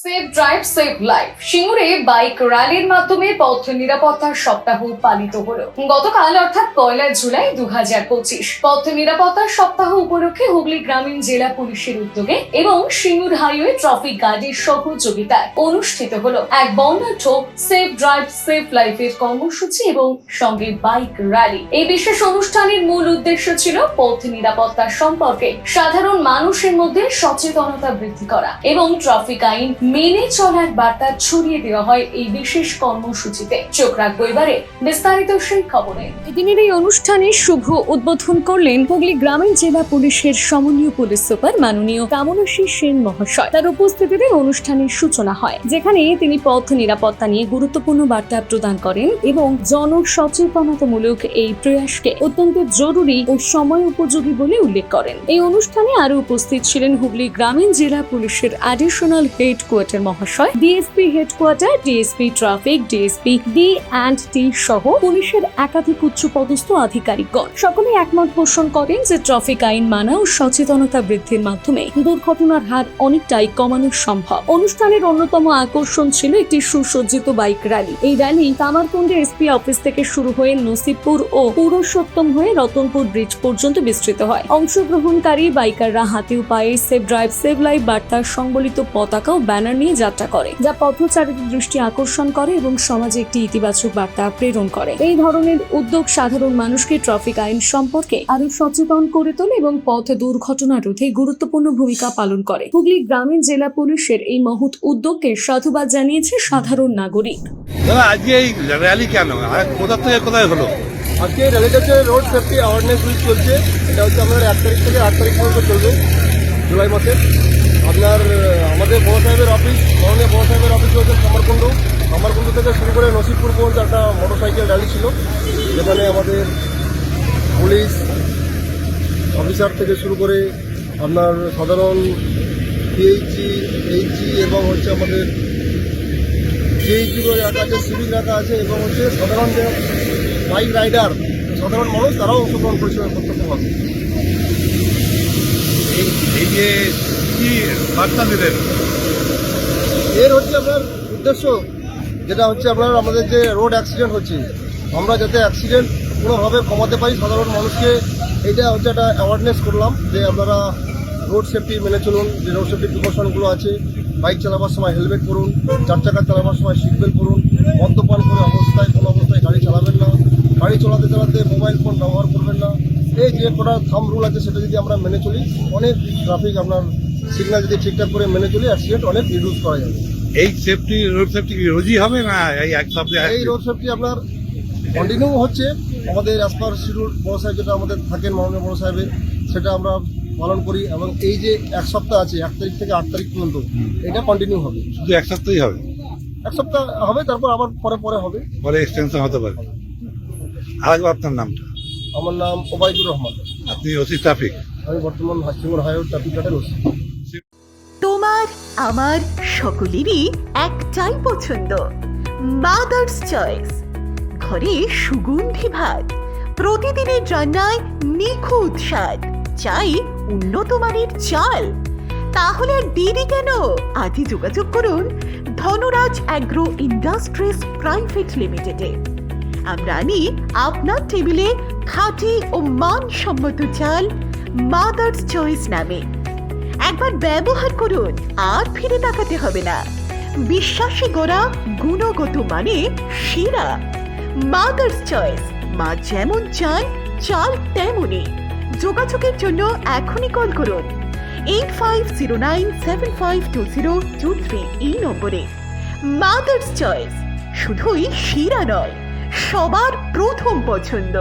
Safe drive save life সিঙ্গুরে bike র্যালির মাধ্যমে পথ নিরাপত্তার সপ্তাহ পালিত হলো গতকাল অর্থাৎ 1 জুলাই 2025। পথ নিরাপত্তার সপ্তাহ উপলক্ষে হুগলি গ্রামীণ জেলা পুলিশের উদ্যোগে এবং সিঙ্গুর হাইওয়ে ট্রাফিক গার্ডের সহযোগিতায় অনুষ্ঠিত হলো এক বর্ণাঢ্য সেফ ড্রাইভ সেভ লাইফের কর্মসূচি এবং সঙ্গে বাইক র্যালি। এই বিশেষ অনুষ্ঠানের মূল উদ্দেশ্য ছিল পথ নিরাপত্তা সম্পর্কে সাধারণ মানুষের মধ্যে সচেতনতা বৃদ্ধি করা এবং ট্রাফিক আইন মেনে চলার বার্তা ছড়িয়ে দেওয়া হয় এই বিশেষ কর্মসূচিতে। চোখ রাখবো এবারে বিস্তারিত সেই খবরে। এদিনের এই অনুষ্ঠানে শুভ উদ্বোধন করলেন হুগলি গ্রামীণ জেলা পুলিশের সমন্বয় পুলিশ সুপার মাননীয় কামনাশী সেন মহাশয়। তার উপস্থিতিতে অনুষ্ঠানের সূচনা হয়, যেখানে তিনি পথ নিরাপত্তা নিয়ে গুরুত্বপূর্ণ বার্তা প্রদান করেন এবং জনসচেতনতামূলক এই প্রয়াসকে অত্যন্ত জরুরি ও সময় উপযোগী বলে উল্লেখ করেন। এই অনুষ্ঠানে আরো উপস্থিত ছিলেন হুগলি গ্রামীণ জেলা পুলিশের অ্যাডিশনাল হেডকোয়ার্টার মহাশয়, DSP headquarter, DSP traffic, DSP D&T সহ পুলিশের একাধিক উচ্চপদস্থ আধিকারিকগণ। সকলে একমত পোষণ করেন যে ট্রাফিক আইন মানা ও সচেতনতা বৃদ্ধির মাধ্যমে দুর্ঘটনার হার অনেকটাই কমানো সম্ভব। অনুষ্ঠানের অন্যতম আকর্ষণ ছিল একটি সুসজ্জিত বাইক র্যালি। এই র্যালি কামারকুণ্ডে এসপি অফিস থেকে শুরু হয়ে নসিবপুর ও পুরুষোত্তম হয়ে রতনপুর ব্রিজ পর্যন্ত বিস্তৃত হয়। অংশগ্রহণকারী বাইকাররা হাতে ও পায়ে সেভ ড্রাইভ সেভ লাইফ বার্তার সংবলিত পতাকা ও ব্যানার নিয়ে যাত্রা করে, যা পথচারীদের দৃষ্টি আকর্ষণ করে এবং সমাজে একটি ইতিবাচক বার্তা প্রেরণ করে। এই ধরনের উদ্যোগ সাধারণ মানুষকে ট্রাফিক আইন সম্পর্কে আরো সচেতন করে তোলে এবং পথ দুর্ঘটনা রোধে গুরুত্বপূর্ণ ভূমিকা পালন করে। হুগলি গ্রামীণ জেলা পুলিশের এই মহৎ উদ্যোগকে সাধুবাদ জানিয়েছে সাধারণ নাগরিক। আজকে এই র্যালি কেন, কোথা থেকে কোথায় হলো? আজকে এই র্যালিটা হচ্ছে রোড সেফটি অ্যাওয়ারনেস উইক চলছে। এটা হচ্ছে আপনার 1 তারিখ থেকে 8 তারিখ পর্যন্ত চলবে, জুলাই মাসে। আপনার আমাদের বড় সাহেবের অফিস, মাননীয় বড় সাহেবের অফিস হচ্ছে কামারকুণ্ড থেকে শুরু করে নসিবপুর পর্যন্ত একটা মোটরসাইকেল র্যালি ছিল, যেখানে আমাদের পুলিশ অফিসার থেকে শুরু করে আপনার সাধারণ PHG, HG এবং হচ্ছে আমাদের GHG রাখা আছে, সিভিক রাখা আছে এবং হচ্ছে সাধারণ যে বাইক রাইডার, সাধারণ মানুষ, তারাও অংশগ্রহণ করেছিল প্রত্যক্ষভাবে। এই যে কি বার্তা দিলেন? এর হচ্ছে আপনার উদ্দেশ্য, যেটা হচ্ছে আপনার আমাদের যে রোড অ্যাক্সিডেন্ট হচ্ছে, আমরা যাতে অ্যাক্সিডেন্ট কোনোভাবে কমাতে পারি সাধারণ মানুষকে, এইটা হচ্ছে একটা অ্যাওয়ারনেস করলাম যে আপনারা রোড সেফটি মেনে চলুন। যে রোড সেফটি প্রিকশনগুলো আছে, বাইক চালাবার সময় হেলমেট পরুন, 4 চাকা চালাবার সময় সিট বেল্ট পরুন, মদ্যপান করে কোনো অবস্থায় গাড়ি চালাবেন না, গাড়ি চালাতে মোবাইল ফোন ব্যবহার করবেন না। এই যে কটা থাম্ব রুল আছে, সেটা যদি আমরা মেনে চলি, অনেক ট্রাফিক আপনার সিগন্যাল যদি ঠিকঠাক করে মেনে চলি, অ্যাক্সিডেন্ট অনেক রিডিউস করা যাবে। এই সেফটি রোড সেফটি কি রোজই হবে না এই এক সপ্তাহে? এই রোড সেফটি আপনার কন্টিনিউ হচ্ছে আমাদের অ্যাজ পার শিডিউল। বড় সাহেব যেটা আমাদের থাকেন, মাননীয় বড় সাহেবের, সেটা আমরা পালন করি এবং এই যে 1 সপ্তাহ আছে 1 তারিখ থেকে 8 তারিখ পর্যন্ত, এটা কন্টিনিউ হবে। শুধু 1 সপ্তাহই হবে? 1 সপ্তাহ হবে, তারপর আবার পরে হবে, পরে এক্সটেনশন হতে পারে। আরেকবার আপনার নামটা? আমার নাম ওবায়দুর রহমান, আপনি ওসি ট্রাফিক। আমি বর্তমান সিঙ্গুর হাইওয়ে ট্রাফিক গার্ডের ওসি। তোমার আমার সকলেরই একটাই পছন্দ, মাদার্স চয়েস। ঘরে সুগন্ধি ভাত, প্রতিদিনের রান্নায় নিখুঁত স্বাদ, চাই উন্নত মানের চাল। তাহলে আর দেরি কেন? আজই যোগাযোগ করুন ধনরাজ অ্যাগ্রো ইন্ডাস্ট্রিজ প্রাইভেট লিমিটেডে। আমরা আনি আপনার টেবিলে খাঁটি ও মানসম্মত চাল মাদার্স চয়েস নামে। একবার ব্যবহার করুন, আর ফিরে তাকাতে হবে না। বিশ্বাসী গোড়া, গুণগত মানে সেরা। মাদার্স চয়েস, মা যেমন চান, চাল তেমনই। যোগাযোগের জন্য এখনই কল করুন 8509752023 এই নম্বরে। মাদার্স চয়েস শুধুই সেরা নয়, সবার প্রথম পছন্দ।